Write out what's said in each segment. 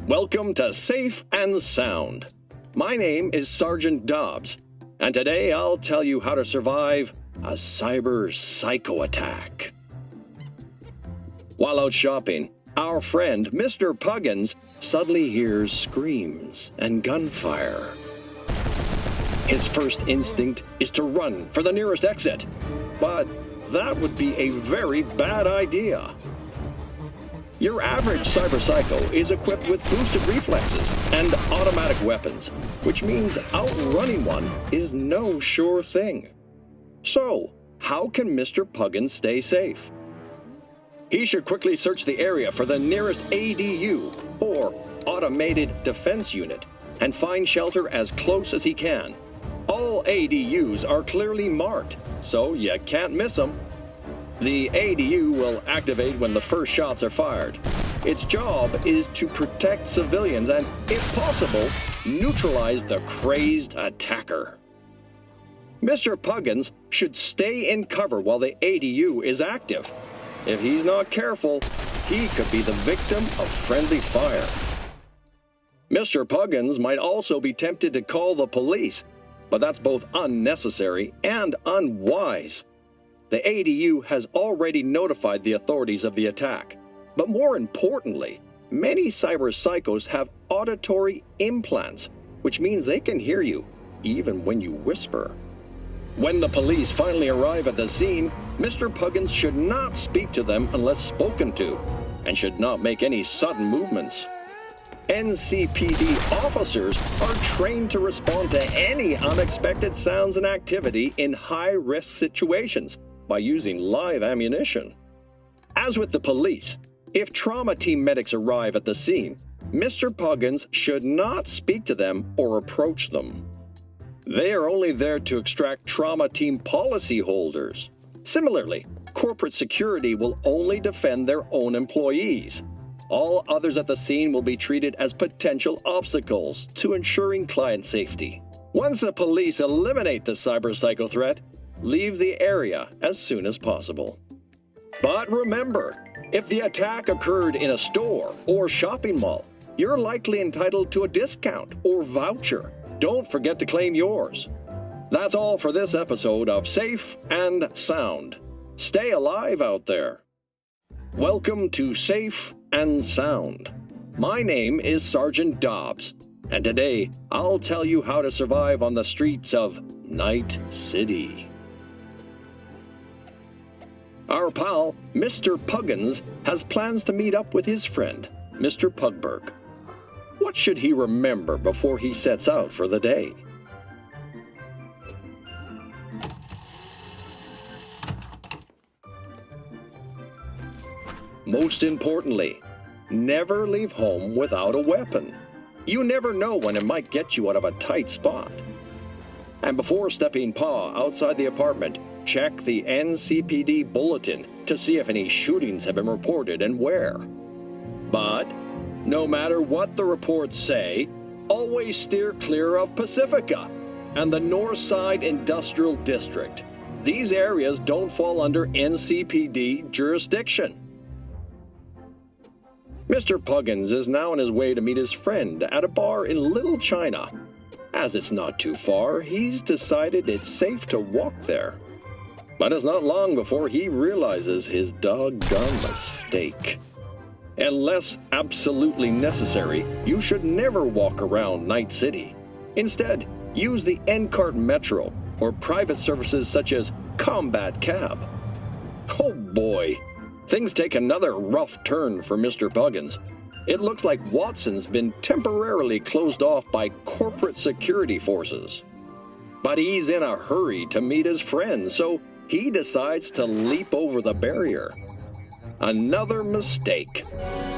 Welcome to Safe and Sound. My name is Sergeant Dobs, and today I'll tell you how to survive a Cyberpsycho attack. While out shopping, our friend Mr. Puggins suddenly hears screams and gunfire. His first instinct is to run for the nearest exit, but that would be a very bad idea. Your average Cyberpsycho is equipped with boosted reflexes and automatic weapons, which means outrunning one is no sure thing. So, how can Mr. Puggins stay safe? He should quickly search the area for the nearest ADU, or Automated Defense Unit, and find shelter as close as he can. All ADUs are clearly marked, so you can't miss them. The ADU will activate when the first shots are fired. Its job is to protect civilians and, if possible, neutralize the crazed attacker. Mr. Puggins should stay in cover while the ADU is active. If he's not careful, he could be the victim of friendly fire. Mr. Puggins might also be tempted to call the police, but that's both unnecessary and unwise. The ADU has already notified the authorities of the attack. But more importantly, many cyberpsychos have auditory implants, which means they can hear you, even when you whisper. When the police finally arrive at the scene, Mr. Puggins should not speak to them unless spoken to, and should not make any sudden movements. NCPD officers are trained to respond to any unexpected sounds and activity in high-risk situations by using live ammunition. As with the police, if trauma team medics arrive at the scene, Mr. Puggins should not speak to them or approach them. They are only there to extract trauma team policy holders. Similarly, corporate security will only defend their own employees. All others at the scene will be treated as potential obstacles to ensuring client safety. Once the police eliminate the cyberpsycho threat, leave the area as soon as possible. But remember, if the attack occurred in a store or shopping mall, you're likely entitled to a discount or voucher. Don't forget to claim yours. That's all for this episode of Safe and Sound. Stay alive out there. Welcome to Safe and Sound. My name is Sergeant Dobs, and today I'll tell you how to survive on the streets of Night City. Our pal, Mr. Puggins, has plans to meet up with his friend, Mr. Pugberg. What should he remember before he sets out for the day? Most importantly, never leave home without a weapon. You never know when it might get you out of a tight spot. And before stepping paw outside the apartment, check the NCPD bulletin to see if any shootings have been reported and where. But no matter what the reports say, always steer clear of Pacifica and the North Side Industrial District. These areas don't fall under NCPD jurisdiction. Mr. Puggins is now on his way to meet his friend at a bar in Little China. As it's not too far, he's decided it's safe to walk there. But it's not long before he realizes his doggone mistake. Unless absolutely necessary, you should never walk around Night City. Instead, use the NCART Metro or private services such as Combat Cab. Oh boy, things take another rough turn for Mr. Puggins. It looks like Watson's been temporarily closed off by corporate security forces. But he's in a hurry to meet his friend, so he decides to leap over the barrier. Another mistake.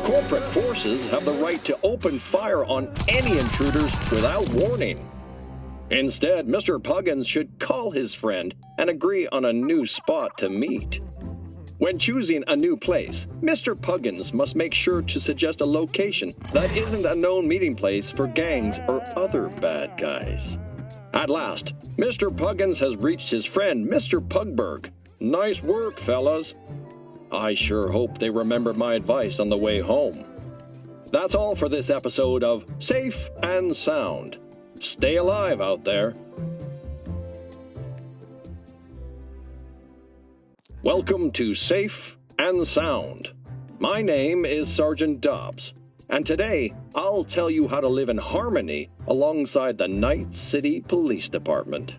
Corporate forces have the right to open fire on any intruders without warning. Instead, Mr. Puggins should call his friend and agree on a new spot to meet. When choosing a new place, Mr. Puggins must make sure to suggest a location that isn't a known meeting place for gangs or other bad guys. At last, Mr. Puggins has reached his friend, Mr. Pugberg. Nice work, fellas. I sure hope they remember my advice on the way home. That's all for this episode of Safe and Sound. Stay alive out there. Welcome to Safe and Sound. My name is Sergeant Dobs, and today I'll tell you how to live in harmony alongside the Night City Police Department.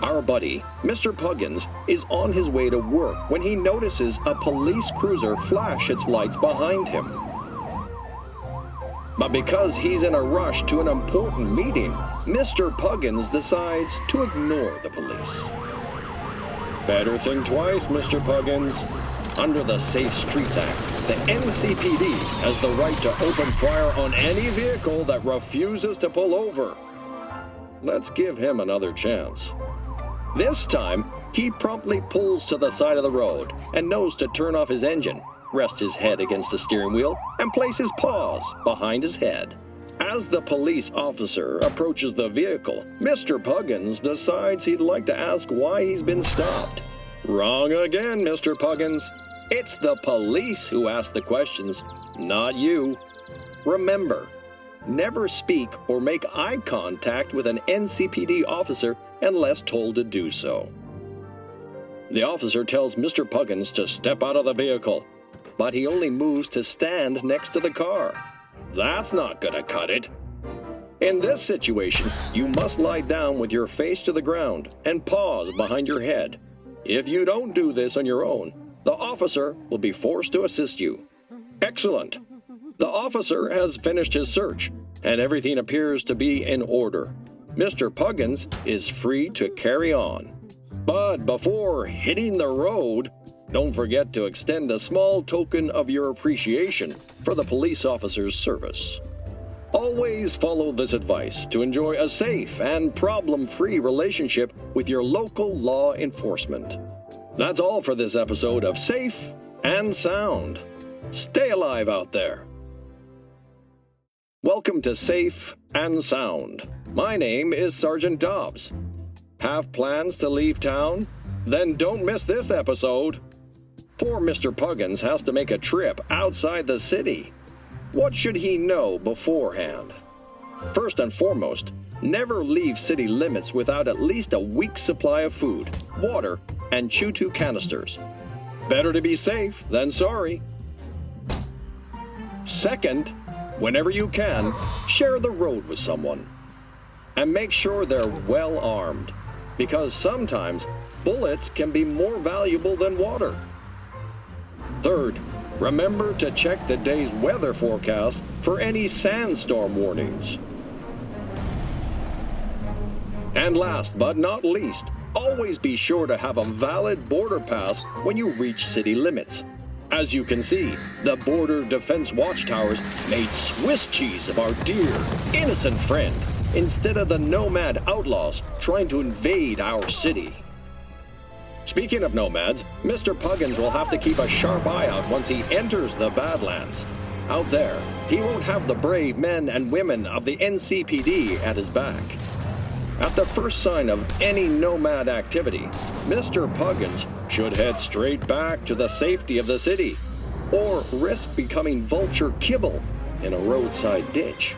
Our buddy, Mr. Puggins, is on his way to work when he notices a police cruiser flash its lights behind him. But because he's in a rush to an important meeting, Mr. Puggins decides to ignore the police. Better think twice, Mr. Puggins. Under the Safe Streets Act, the NCPD has the right to open fire on any vehicle that refuses to pull over. Let's give him another chance. This time, he promptly pulls to the side of the road and knows to turn off his engine, rest his head against the steering wheel, and place his paws behind his head. As the police officer approaches the vehicle, Mr. Puggins decides he'd like to ask why he's been stopped. Wrong again, Mr. Puggins. It's the police who ask the questions, not you. Remember, never speak or make eye contact with an NCPD officer unless told to do so. The officer tells Mr. Puggins to step out of the vehicle, but he only moves to stand next to the car. That's not gonna cut it. In this situation, you must lie down with your face to the ground and paws behind your head. If you don't do this on your own, the officer will be forced to assist you. Excellent. The officer has finished his search, and everything appears to be in order. Mr. Puggins is free to carry on. But before hitting the road, don't forget to extend a small token of your appreciation for the police officer's service. Always follow this advice to enjoy a safe and problem-free relationship with your local law enforcement. That's all for this episode of Safe and Sound. Stay alive out there. Welcome to Safe and Sound. My name is Sergeant Dobs. Have plans to leave town? Then don't miss this episode. Poor Mr. Puggins has to make a trip outside the city. What should he know beforehand? First and foremost, never leave city limits without at least a week's supply of food, water, and chew-to canisters. Better to be safe than sorry. Second, whenever you can, share the road with someone. And make sure they're well armed, because sometimes bullets can be more valuable than water. Third, remember to check the day's weather forecast for any sandstorm warnings. And last but not least, always be sure to have a valid border pass when you reach city limits. As you can see, the border defense watchtowers made Swiss cheese of our dear, innocent friend, instead of the nomad outlaws trying to invade our city. Speaking of nomads, Mr. Puggins will have to keep a sharp eye out once he enters the Badlands. Out there, he won't have the brave men and women of the NCPD at his back. At the first sign of any nomad activity, Mr. Puggins should head straight back to the safety of the city, or risk becoming vulture kibble in a roadside ditch.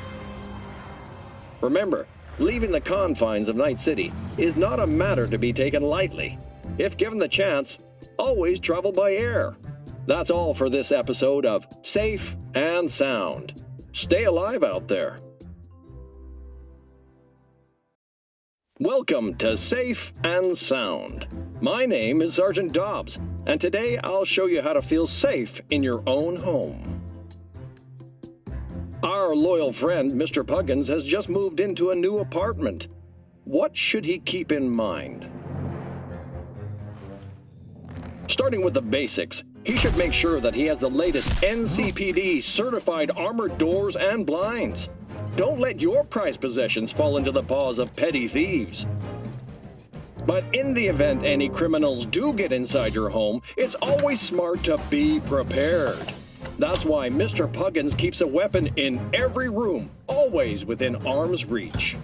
Remember, leaving the confines of Night City is not a matter to be taken lightly. If given the chance, always travel by air. That's all for this episode of Safe and Sound. Stay alive out there. Welcome to Safe and Sound. My name is Sergeant Dobs, and today I'll show you how to feel safe in your own home. Our loyal friend, Mr. Puggins, has just moved into a new apartment. What should he keep in mind? Starting with the basics, he should make sure that he has the latest NCPD certified armored doors and blinds. Don't let your prized possessions fall into the paws of petty thieves. But in the event any criminals do get inside your home, it's always smart to be prepared. That's why Mr. Puggins keeps a weapon in every room, always within arm's reach.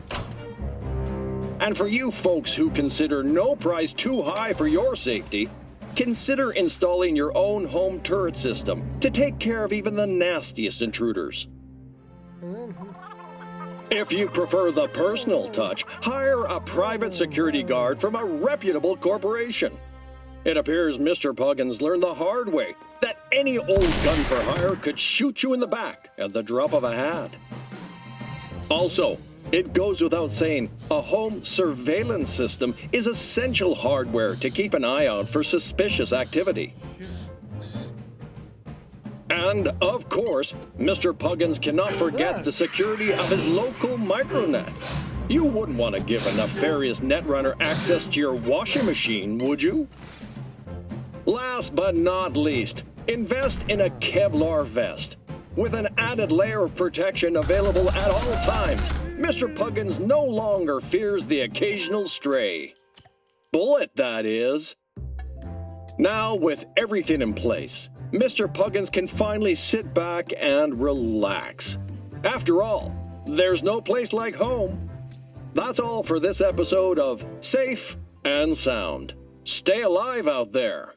And for you folks who consider no price too high for your safety, consider installing your own home turret system to take care of even the nastiest intruders. If you prefer the personal touch, hire a private security guard from a reputable corporation. It appears Mr. Puggins learned the hard way that any old gun for hire could shoot you in the back at the drop of a hat. Also, it goes without saying, a home surveillance system is essential hardware to keep an eye out for suspicious activity. And, of course, Mr. Puggins cannot forget the security of his local micronet. You wouldn't want to give a nefarious netrunner access to your washing machine, would you? Last but not least, invest in a Kevlar vest. With an added layer of protection available at all times, Mr. Puggins no longer fears the occasional stray. Bullet, that is. Now, with everything in place, Mr. Puggins can finally sit back and relax. After all, there's no place like home. That's all for this episode of Safe and Sound. Stay alive out there.